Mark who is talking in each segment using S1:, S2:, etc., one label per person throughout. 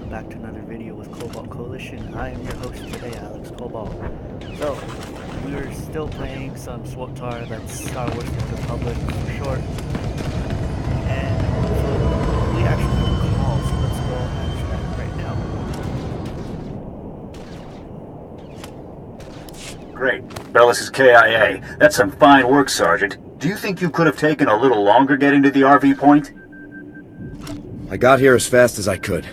S1: welcome back to another video with Cobalt Coalition. I am your host today, AlexCobalt. So, we're still playing some SWTOR, that's Star Wars The Republic for short. And so, we actually have a call, so let's go answer that right now.
S2: Great. Bellis is KIA. That's some fine work, Sergeant. Do you think you could have taken a little longer getting to the RV point?
S3: I got here as fast as I could.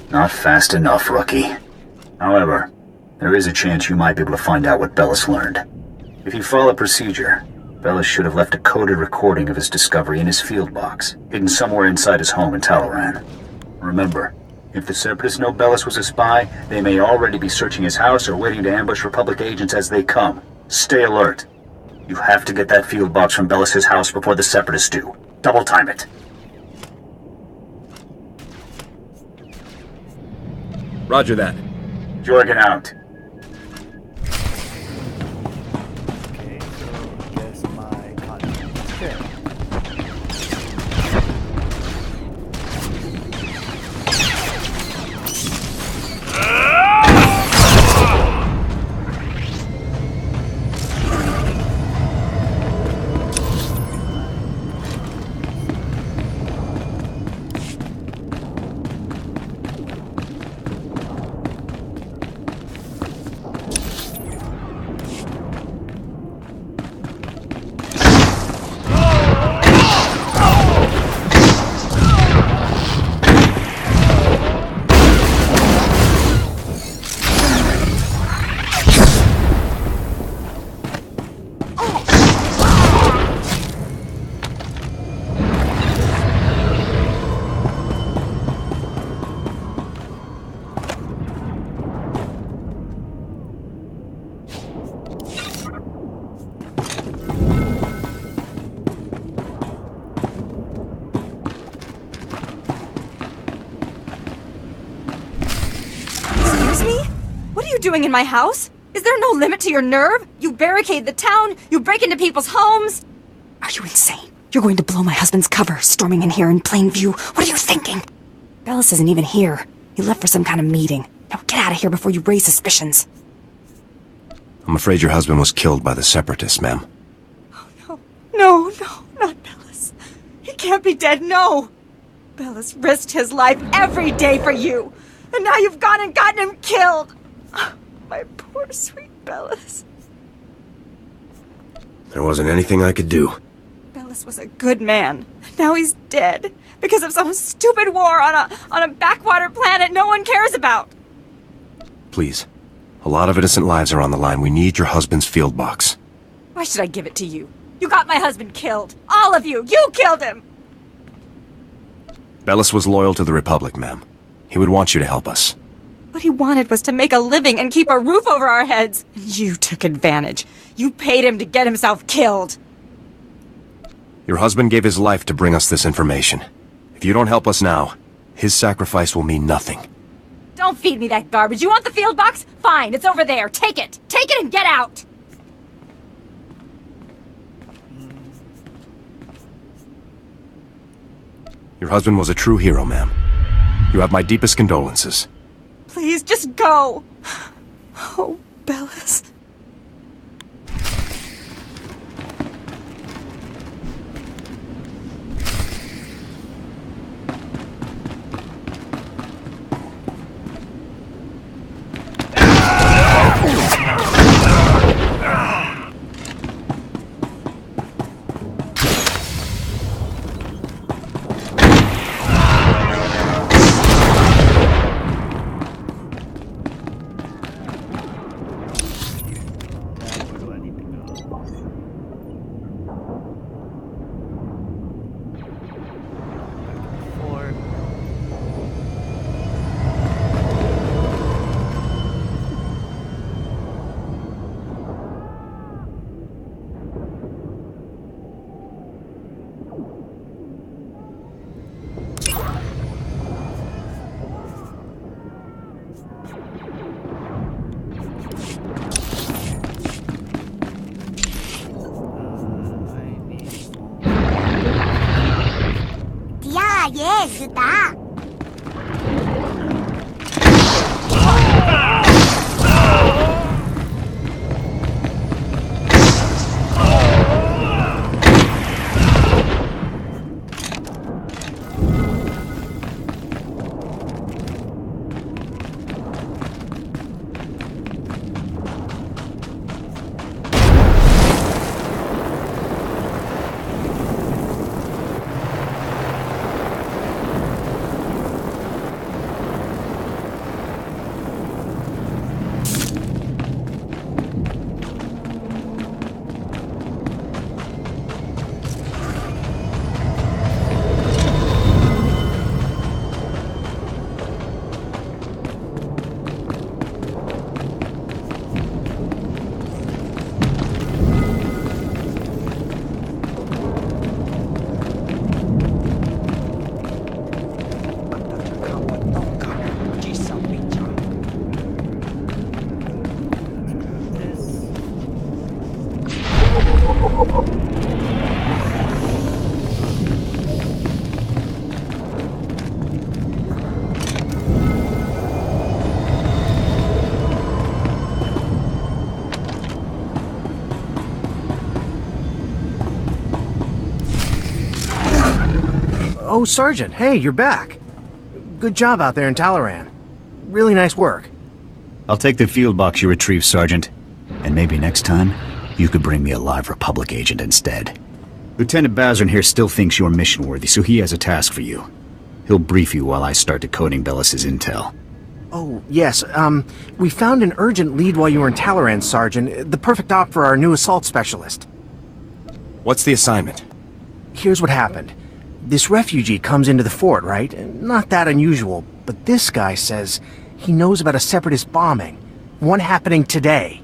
S2: Not fast enough, rookie. However, there is a chance you might be able to find out what Bellis learned. If you follow procedure, Bellis should have left a coded recording of his discovery in his field box, hidden somewhere inside his home in Talaran. Remember, if the Separatists know Bellis was a spy, they may already be searching his house or waiting to ambush Republic agents as they come. Stay alert. You have to get that field box from Bellis' house before the Separatists do. Double time it.
S3: Roger that.
S2: Jorgen out.
S1: Okay, so I guess my contact is there.
S4: Doing in my house? Is there no limit to your nerve? You barricade the town, you break into people's homes. Are you insane? You're going to blow my husband's cover, storming in here in plain view. What are you thinking? Bellis isn't even here. He left for some kind of meeting. Now get out of here before you raise suspicions.
S3: I'm afraid your husband was killed by the Separatists, ma'am.
S4: Oh, no, not Bellis. He can't be dead, no. Bellis risked his life every day for you. And now you've gone and gotten him killed. My poor, sweet Bellis.
S3: There wasn't anything I could do.
S4: Bellis was a good man. Now he's dead. Because of some stupid war on a backwater planet no one cares about.
S3: Please. A lot of innocent lives are on the line. We need your husband's field box.
S4: Why should I give it to you? You got my husband killed. All of you. You killed him.
S3: Bellis was loyal to the Republic, ma'am. He would want you to help us.
S4: What he wanted was to make a living and keep a roof over our heads. And you took advantage. You paid him to get himself killed.
S3: Your husband gave his life to bring us this information. If you don't help us now, his sacrifice will mean nothing.
S4: Don't feed me that garbage. You want the field box? Fine, it's over there. Take it. Take it and get out.
S3: Your husband was a true hero, ma'am. You have my deepest condolences.
S4: Please, just go. Oh, Bellis.
S5: 예, 그다. Oh, Sergeant, hey, you're back. Good job out there in Talaran. Really nice work.
S2: I'll take the field box you retrieved, Sergeant. And maybe next time, you could bring me a live Republic agent instead. Lieutenant Bazrin here still thinks you're mission-worthy, so he has a task for you. He'll brief you while I start decoding Bellis's intel.
S5: Oh, yes, we found an urgent lead while you were in Talaran, Sergeant. The perfect op for our new assault specialist.
S3: What's the assignment?
S5: Here's what happened. This refugee comes into the fort, right? Not that unusual, but this guy says he knows about a separatist bombing. One happening today.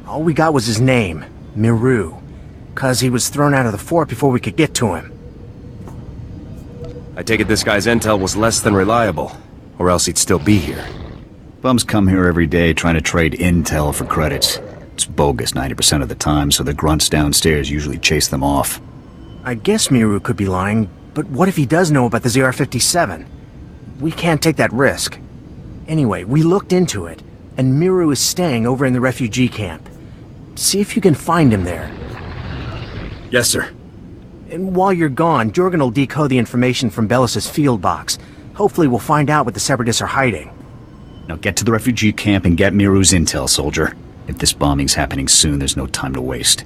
S5: All we got was his name, Miru, 'cause he was thrown out of the fort before we could get to him.
S3: I take it this guy's intel was less than reliable, or else he'd still be here.
S2: Bums come here every day trying to trade intel for credits. It's bogus 90% of the time, so the grunts downstairs usually chase them off.
S5: I guess Miru could be lying, but what if he does know about the ZR-57? We can't take that risk. Anyway, we looked into it, and Miru is staying over in the refugee camp. See if you can find him there.
S3: Yes, sir.
S5: And while you're gone, Jorgen will decode the information from Bellis's field box. Hopefully we'll find out what the Separatists are hiding.
S2: Now get to the refugee camp and get Miru's intel, soldier. If this bombing's happening soon, there's no time to waste.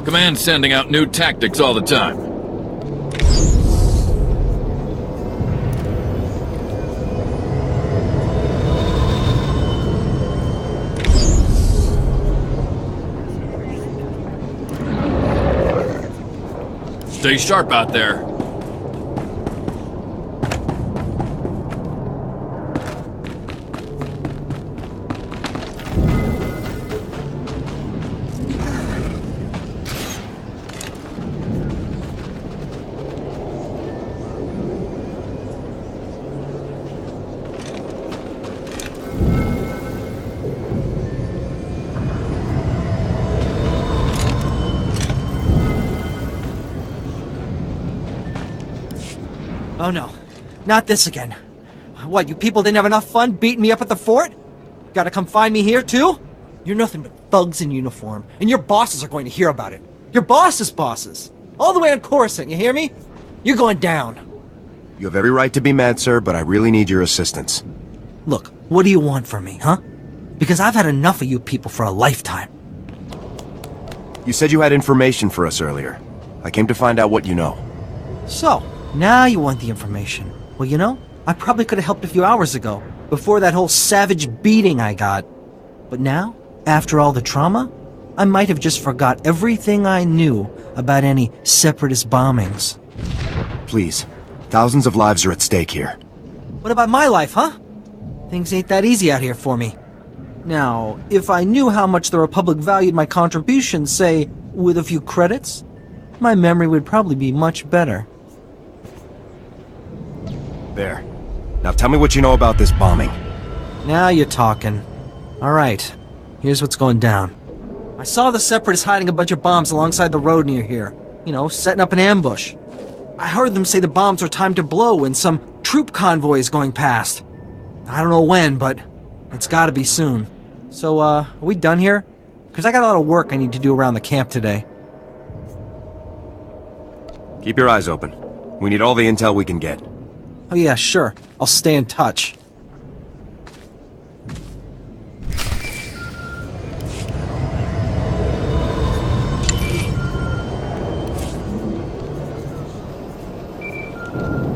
S6: Command's sending out new tactics all the time. Stay sharp out there.
S7: Oh no, not this again. What, you people didn't have enough fun beating me up at the fort? Gotta come find me here too? You're nothing but thugs in uniform, and your bosses are going to hear about it. Your boss's bosses! All the way on Coruscant, you hear me? You're going down.
S3: You have every right to be mad, sir, but I really need your assistance.
S7: Look, what do you want from me, huh? Because I've had enough of you people for a lifetime.
S3: You said you had information for us earlier. I came to find out what you know.
S7: So, now you want the information. Well, you know, I probably could have helped a few hours ago, before that whole savage beating I got. But now, after all the trauma, I might have just forgot everything I knew about any separatist bombings.
S3: Please, thousands of lives are at stake here.
S7: What about my life, huh? Things ain't that easy out here for me. Now, if I knew how much the Republic valued my contributions, say, with a few credits, my memory would probably be much better.
S3: There. Now tell me what you know about this bombing.
S7: Now you're talking. Alright, here's what's going down. I saw the Separatists hiding a bunch of bombs alongside the road near here. You know, setting up an ambush. I heard them say the bombs were timed to blow when some troop convoy is going past. I don't know when, but it's gotta be soon. So, are we done here? Because I got a lot of work I need to do around the camp today.
S3: Keep your eyes open. We need all the intel we can get.
S7: Oh yeah, sure. I'll stay in touch.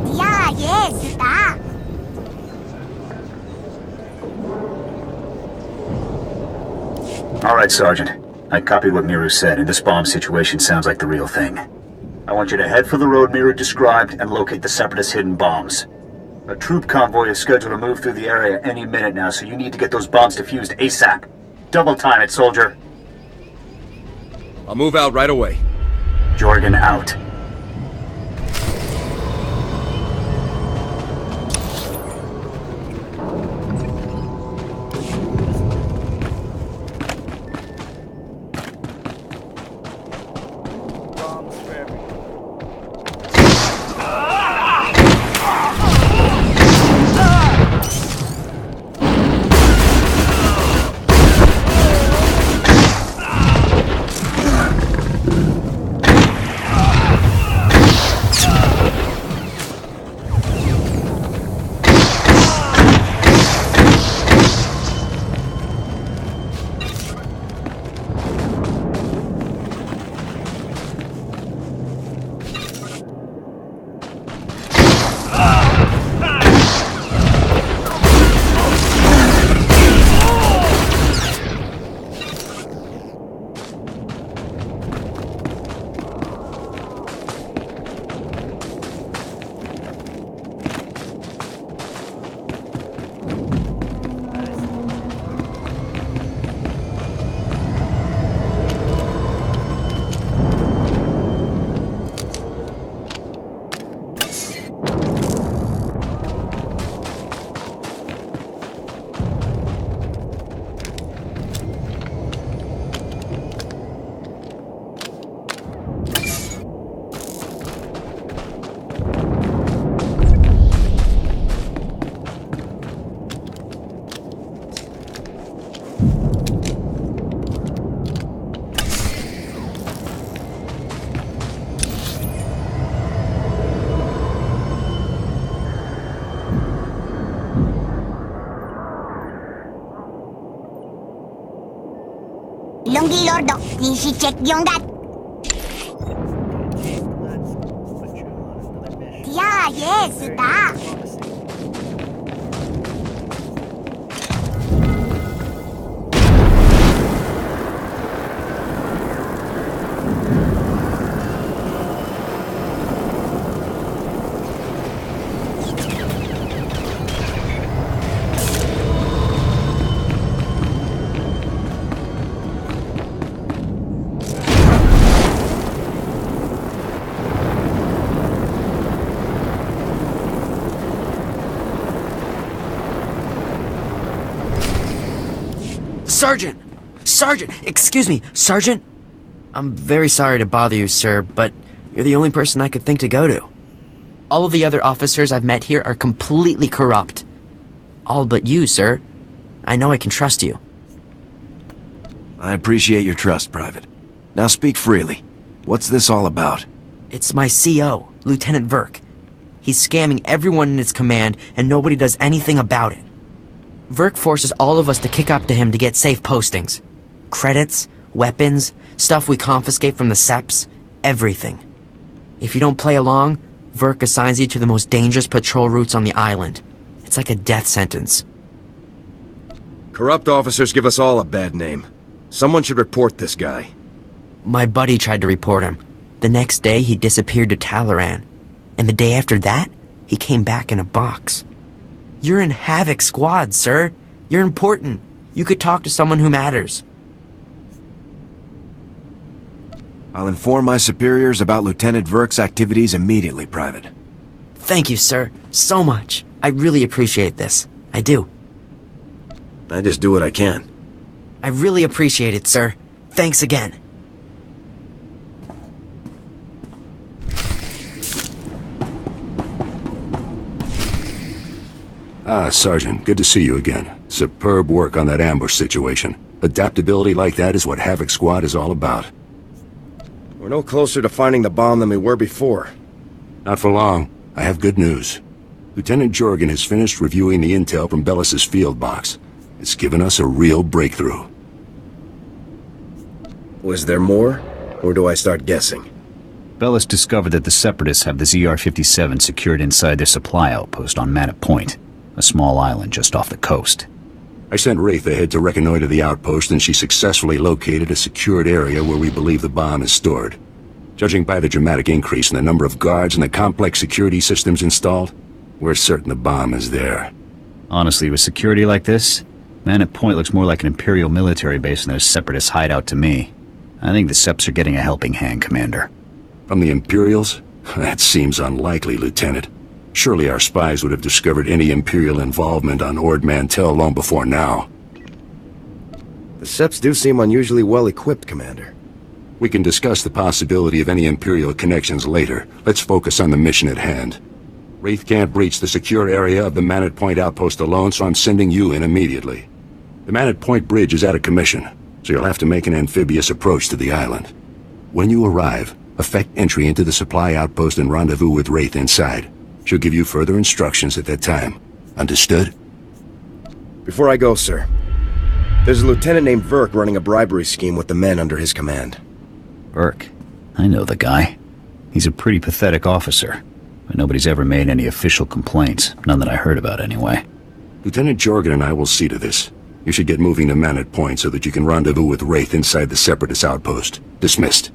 S8: Yeah, yes, that.
S2: All right, Sergeant. I copied what Miru said, and this bomb situation sounds like the real thing. I want you to head for the road Miru described and locate the Separatist hidden bombs. A troop convoy is scheduled to move through the area any minute now, so you need to get those bombs defused ASAP. Double time it, soldier.
S3: I'll move out right away.
S2: Jorgen out.
S1: Bombs for everyone.
S8: Lungi Lordo, si check yung dat.
S1: Let's put you on another mission.
S8: Yeah, yes, that.
S9: Sergeant! Sergeant! Excuse me, Sergeant? I'm very sorry to bother you, sir, but you're the only person I could think to go to. All of the other officers I've met here are completely corrupt. All but you, sir. I know I can trust you.
S3: I appreciate your trust, Private. Now speak freely. What's this all about?
S9: It's my CO, Lieutenant Verk. He's scamming everyone in his command, and nobody does anything about it. Verk forces all of us to kick up to him to get safe postings. Credits, weapons, stuff we confiscate from the SEPs, everything. If you don't play along, Verk assigns you to the most dangerous patrol routes on the island. It's like a death sentence.
S3: Corrupt officers give us all a bad name. Someone should report this guy.
S9: My buddy tried to report him. The next day, he disappeared to Talaran. And the day after that, he came back in a box. You're in Havoc Squad, sir. You're important. You could talk to someone who matters.
S3: I'll inform my superiors about Lieutenant Verk's activities immediately, Private.
S9: Thank you, sir. So much. I really appreciate this. I do.
S3: I just do what I can.
S9: I really appreciate it, sir. Thanks again.
S10: Ah, Sergeant, good to see you again. Superb work on that ambush situation. Adaptability like that is what Havoc Squad is all about.
S3: We're no closer to finding the bomb than we were before.
S10: Not for long. I have good news. Lieutenant Jorgen has finished reviewing the intel from Bellis's field box. It's given us a real breakthrough.
S3: Was there more? Or do I start guessing?
S2: Bellis discovered that the Separatists have the ZR-57 secured inside their supply outpost on Manat Point, a small island just off the coast.
S10: I sent Wraith ahead to reconnoiter the outpost, and she successfully located a secured area where we believe the bomb is stored. Judging by the dramatic increase in the number of guards and the complex security systems installed, we're certain the bomb is there.
S2: Honestly, with security like this, Manat Point looks more like an Imperial military base than a Separatist hideout to me. I think the Seps are getting a helping hand, Commander.
S10: From the Imperials? That seems unlikely, Lieutenant. Surely our spies would have discovered any Imperial involvement on Ord Mantell long before now.
S3: The Seps do seem unusually well equipped, Commander.
S10: We can discuss the possibility of any Imperial connections later. Let's focus on the mission at hand. Wraith can't breach the secure area of the Manat Point outpost alone, so I'm sending you in immediately. The Manat Point bridge is out of commission, so you'll have to make an amphibious approach to the island. When you arrive, effect entry into the supply outpost and rendezvous with Wraith inside. She'll give you further instructions at that time. Understood?
S3: Before I go, sir, there's a lieutenant named Verk running a bribery scheme with the men under his command.
S2: Verk? I know the guy. He's a pretty pathetic officer, but nobody's ever made any official complaints. None that I heard about, anyway.
S10: Lieutenant Jorgen and I will see to this. You should get moving to Manat Point so that you can rendezvous with Wraith inside the Separatist outpost. Dismissed.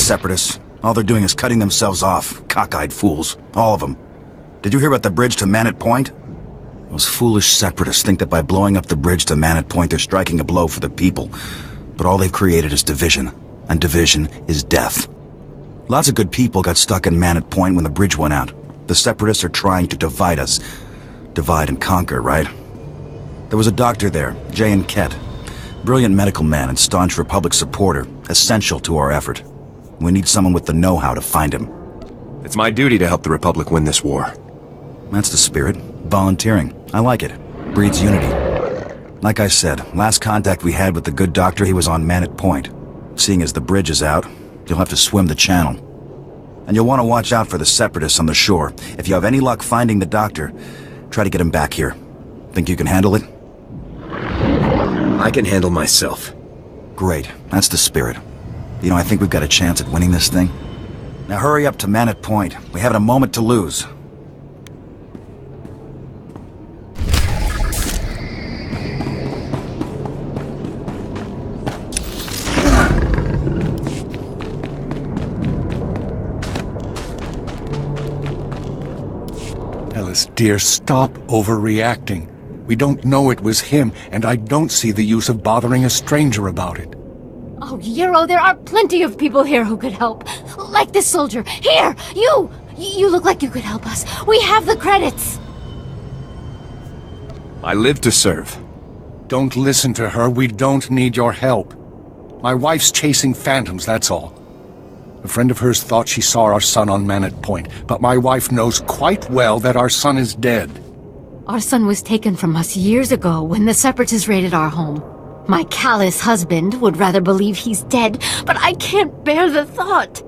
S11: Separatists. All they're doing is cutting themselves off. Cockeyed fools. All of them. Did you hear about the bridge to Manat Point? Those foolish Separatists think that by blowing up the bridge to Manat Point they're striking a blow for the people. But all they've created is division. And division is death. Lots of good people got stuck in Manat Point when the bridge went out. The Separatists are trying to divide us. Divide and conquer, right? There was a doctor there, J. Kett. Brilliant medical man and staunch Republic supporter. Essential to our effort. We need someone with the know-how to find him.
S3: It's my duty to help the Republic win this war.
S11: That's the spirit. Volunteering. I like it. Breeds unity. Like I said, last contact we had with the good doctor, he was on Manat Point. Seeing as the bridge is out, you'll have to swim the channel. And you'll want to watch out for the Separatists on the shore. If you have any luck finding the doctor, try to get him back here. Think you can handle it?
S3: I can handle myself.
S11: Great. That's the spirit. You know, I think we've got a chance at winning this thing. Now hurry up to Manat Point. We haven't a moment to lose.
S12: Ellis, dear, stop overreacting. We don't know it was him, and I don't see the use of bothering a stranger about it.
S13: Oh, Euro, there are plenty of people here who could help. Like this soldier. Here! You look like you could help us. We have the credits.
S3: I live to serve.
S12: Don't listen to her. We don't need your help. My wife's chasing phantoms, that's all. A friend of hers thought she saw our son on Manat Point, but my wife knows quite well that our son is dead.
S13: Our son was taken from us years ago when the Separatists raided our home. My callous husband would rather believe he's dead, but I can't bear the thought.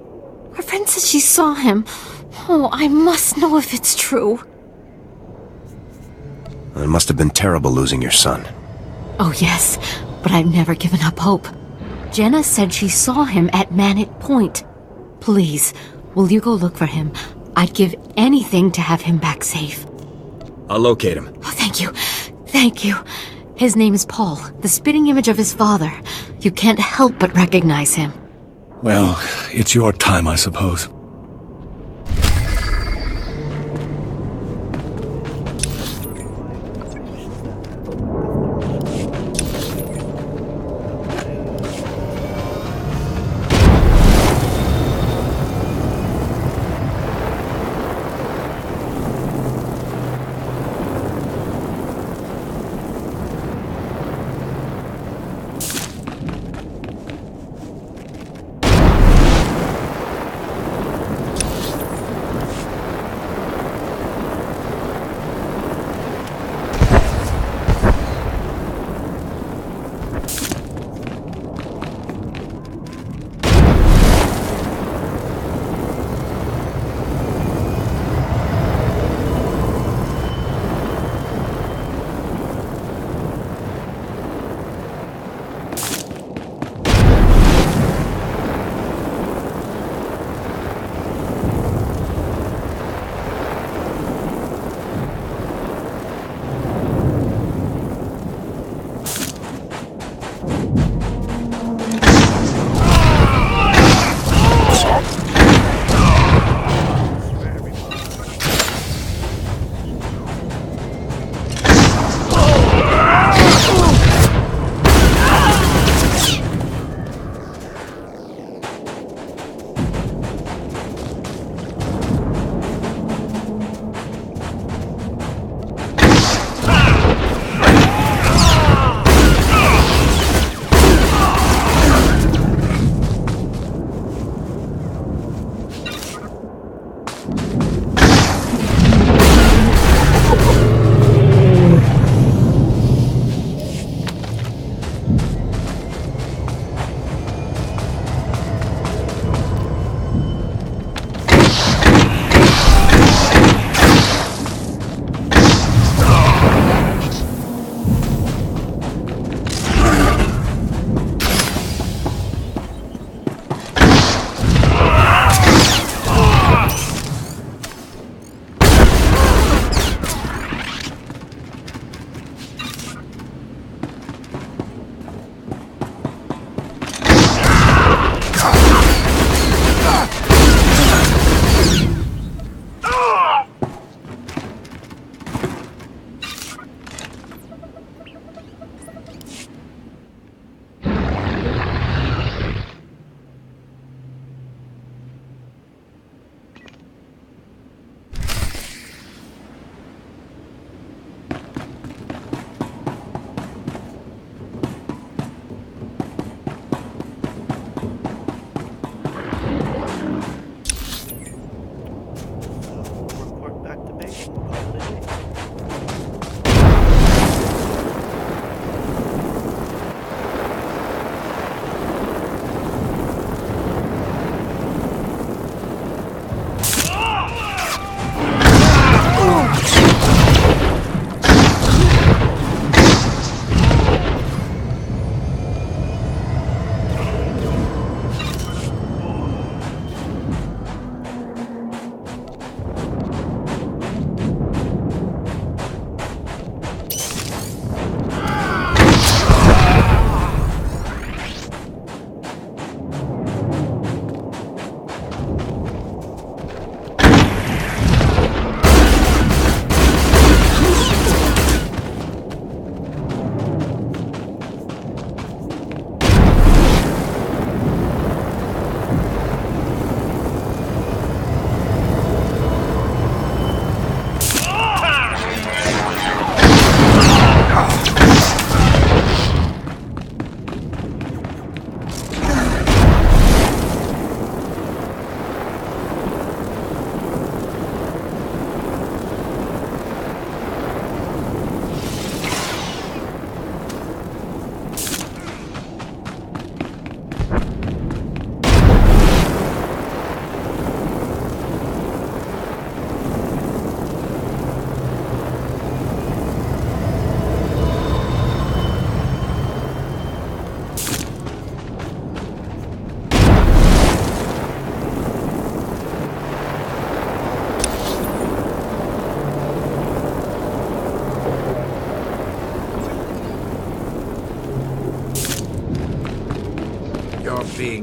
S13: Our friend says she saw him. Oh, I must know if it's true.
S3: It must have been terrible losing your son.
S13: Oh, yes, but I've never given up hope. Jenna said she saw him at Manat Point. Please, will you go look for him? I'd give anything to have him back safe.
S3: I'll locate him.
S13: Oh, thank you. Thank you. His name is Paul, the spitting image of his father. You can't help but recognize him.
S12: Well, it's your time, I suppose.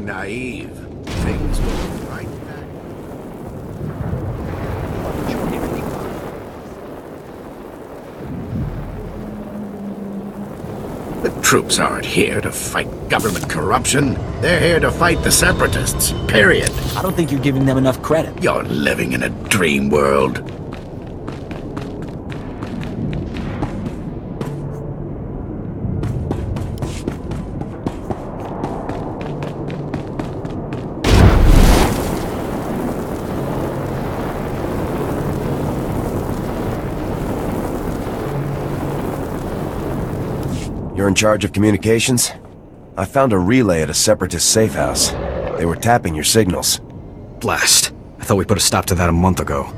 S14: naive. Things will be right back. The troops aren't here to fight government corruption. They're here to fight the Separatists, period.
S7: I don't think you're giving them enough credit.
S14: You're living in a dream world.
S3: You're in charge of communications? I found a relay at a Separatist safe house. They were tapping your signals.
S15: Blast. I thought we put a stop to that a month ago.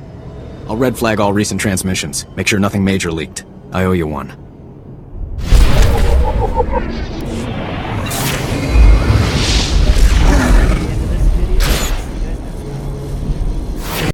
S15: I'll red flag all recent transmissions. Make sure nothing major leaked. I owe you one.